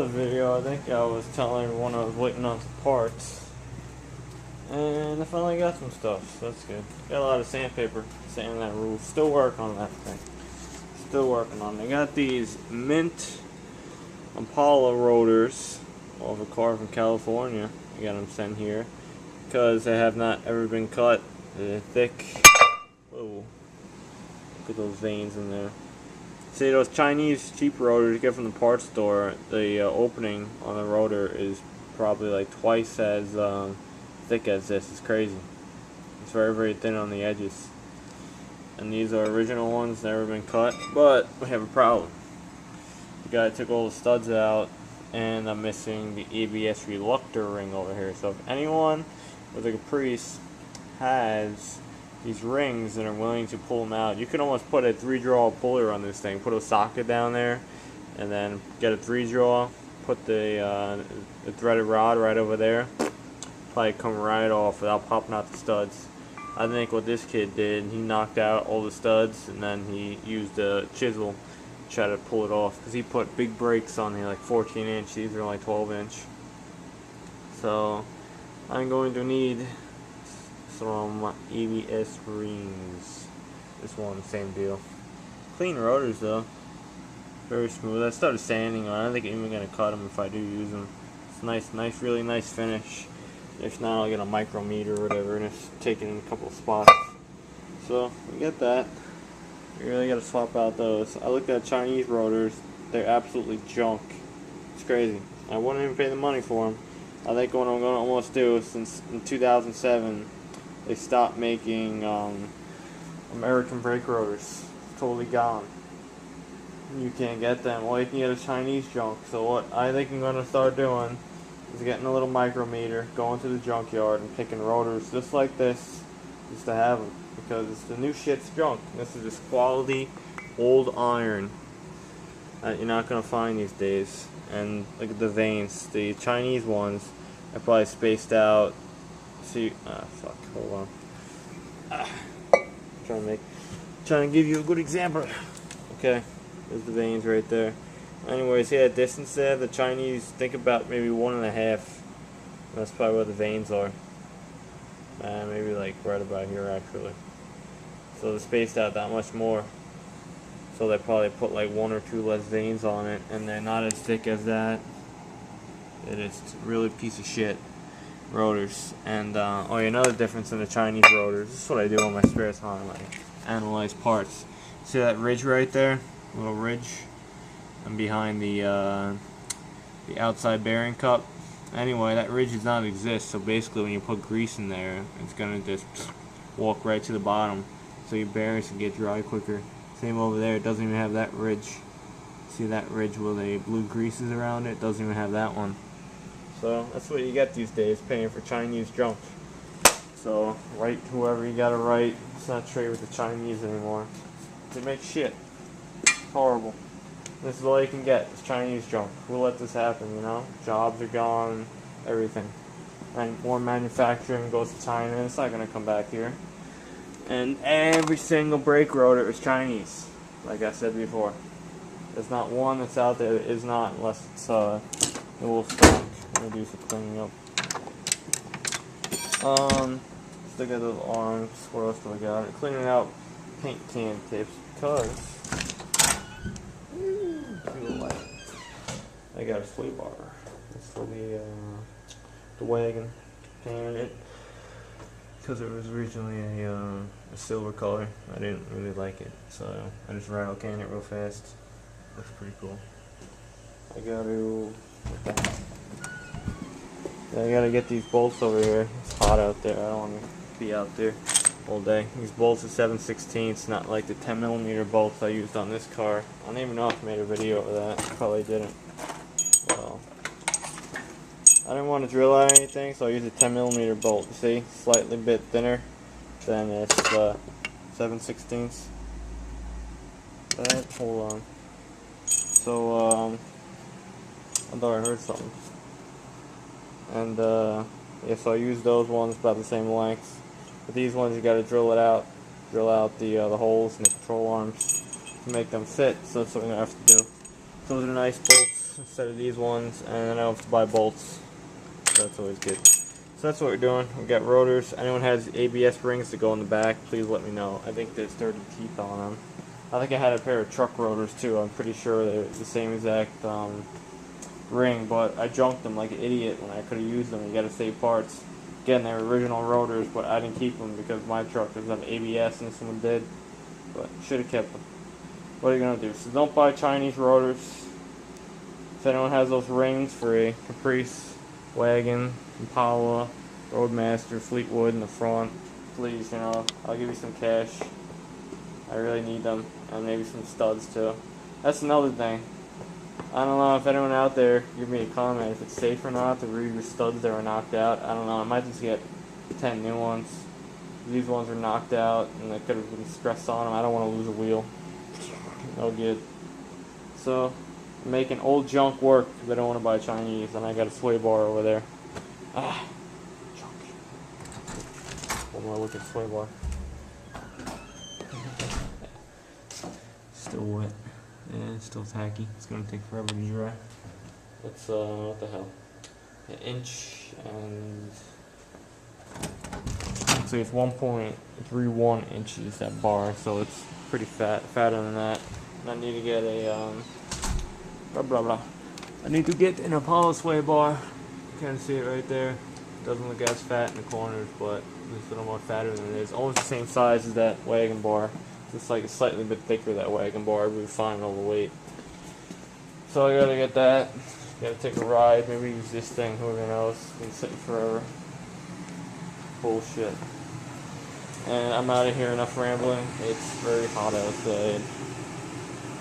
other video, I think I was telling everyone I was waiting on some parts. And I finally got some stuff, so that's good. Got a lot of sandpaper sanding that roof. Still working on that thing. Still working on it. I got these mint Impala rotors off a car from California. I got them sent here because they have not ever been cut. They're thick. Whoa. Look at those veins in there. See, those Chinese cheap rotors you get from the parts store, the opening on the rotor is probably like twice as thick as this. It's crazy. It's very, very thin on the edges. And these are original ones, never been cut, but we have a problem. The guy took all the studs out, and I'm missing the ABS reluctor ring over here. So if anyone with a Caprice has these rings and are willing to pull them out, you can almost put a 3-draw puller on this thing. Put a socket down there, and then get a 3-draw. Put the threaded rod right over there. Probably come right off without popping out the studs. I think what this kid did, he knocked out all the studs, and then he used a chisel to try to pull it off. Because he put big brakes on here, like 14 inch. These are like 12 inch. So I'm going to need some ABS rings. This one, same deal. Clean rotors though, very smooth. I started sanding on. I don't think I'm even gonna cut them if I do use them. It's nice, really nice finish. If not, I'll get a micrometer or whatever and just take it in a couple of spots. So we get that. You really gotta swap out those. I looked at Chinese rotors. They're absolutely junk. It's crazy. I wouldn't even pay the money for them. I think what I'm gonna almost do, since in 2007 they stopped making American brake rotors. Totally gone. You can't get them. Well, you can get a Chinese junk. So what I think I'm gonna start doing is getting a little micrometer, going to the junkyard and picking rotors just like this, just to have them, because the new shit's junk. This is just quality old iron that you're not gonna find these days. And look at the veins. The Chinese ones are probably spaced out. See, fuck, hold on. Trying to give you a good example. Okay, there's the veins right there. Anyways, see that distance there? The Chinese think about maybe 1.5. That's probably where the veins are. Maybe like right about here actually. So they're spaced out that much more. So they probably put like 1 or 2 less veins on it, and they're not as thick as that. It is really a piece of shit rotors. And oh yeah, another difference in the Chinese rotors. This is what I do on my spare time, like analyze parts. See that ridge right there? Little ridge. And behind the outside bearing cup. Anyway, that ridge does not exist. So basically, when you put grease in there, it's gonna just walk right to the bottom. So your bearings can get dry quicker. Same over there. It doesn't even have that ridge. See that ridge where the blue grease is around it? Doesn't even have that one. So that's what you get these days, paying for Chinese junk. So write whoever you gotta write. Let's not trade with the Chinese anymore. They make shit. It's horrible. This is all you can get. It's Chinese junk. We'll let this happen, you know? Jobs are gone, everything. And more manufacturing goes to China. It's not gonna come back here. And every single brake rotor is Chinese, like I said before. There's not one that's out there that is not, unless it's the wolf stock. I'm gonna do some cleaning up. Stick at those arms. What else do I got? I'm cleaning out paint can tips because I got a flea bar. It's for the Wagon. Painted it because it was originally a silver color. I didn't really like it, so I just rattle canned it real fast. Looks pretty cool. I gotta get these bolts over here. It's hot out there. I don't want to be out there all day. These bolts are 7/16, not like the 10mm bolts I used on this car. I don't even know if I made a video of that. Probably didn't. Well, I didn't want to drill out anything, so I used a 10mm bolt. You see, slightly bit thinner than this 7/16. Hold on. So I thought I heard something. And yeah, so I used those ones about the same length. But these ones you got to drill out the holes in the control arms to make them fit. So that's what we're gonna have to do. Those are nice bolts. instead of these ones, and then I don't have to buy bolts. So that's always good. So that's what we're doing. We got rotors. Anyone has ABS rings to go in the back, please let me know. I think there's 30 teeth on them. I think I had a pair of truck rotors too. I'm pretty sure they're the same exact ring, but I junked them like an idiot when I could have used them. You got to save parts. Again, they're original rotors, but I didn't keep them because my truck doesn't have ABS and this one did. But should have kept them. What are you gonna do? So don't buy Chinese rotors. If anyone has those rings for a Caprice, Wagon, Impala, Roadmaster, Fleetwood in the front, please, I'll give you some cash. I really need them, and maybe some studs too. That's another thing. I don't know if anyone out there give me a comment if it's safe or not to read your studs that were knocked out. I don't know. I might just get 10 new ones. These ones are knocked out, and they could have been stressed on them. I don't want to lose a wheel. No good. So, I'm making old junk work because I don't want to buy Chinese, and I got a sway bar over there. Ah, junk. One more look at sway bar. Still wet. Yeah, it's still tacky. It's gonna take forever to dry. It's what the hell? An inch and let's see, it's 1.31 inches that bar, so it's pretty fatter than that. And I need to get a I need to get an Apollo sway bar. You can see it right there. Doesn't look as fat in the corners, but it's a little more fatter than it is. Almost the same size as that Wagon bar. It's like a slightly bit thicker, that Wagon bar. It'll be fine all the weight. So I gotta get that. Gotta take a ride. Maybe use this thing. Who knows? It's been sitting forever. Bullshit. And I'm out of here. Enough rambling. It's very hot outside.